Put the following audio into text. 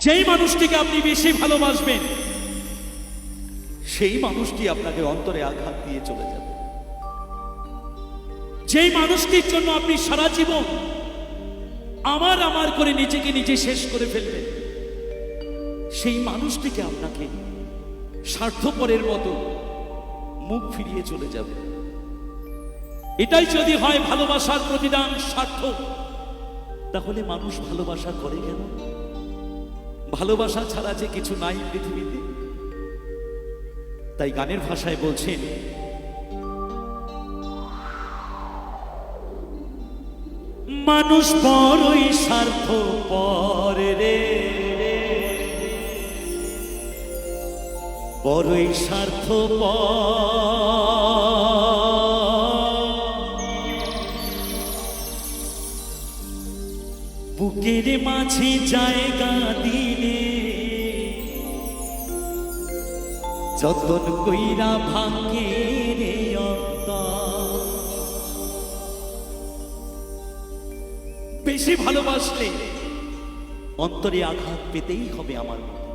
যেই মানুষটিকে আপনি বেশি ভালোবাসবেন সেই মানুষটি আপনাকে অন্তরে আঘাত দিয়ে চলে যাবে। যেই মানুষটির জন্য আপনি সারা জীবন আমার আমার করে নিজেকে নিজে শেষ করে ফেলবেন, সেই মানুষটিকে আপনাকে স্বার্থপরের মতো মুখ ফিরিয়ে চলে যাবে। এটাই যদি হয় ভালোবাসার প্রতিদান স্বার্থ, তাহলে মানুষ ভালোবাসা করে কেন? ভালোবাসা ছাড়া যে কিছু নাই পৃথিবীতে। তাই গানের ভাষায় বলছেন, মানুষ বড়ই স্বার্থপর রে, বড়ই স্বার্থপর, বুকের মাঝে জায়গা দিলে যতন কইরা ভাঙে রে অন্তর। বেশি ভালোবাসলে অন্তরে আঘাত পেতেই হবে আমার মতো।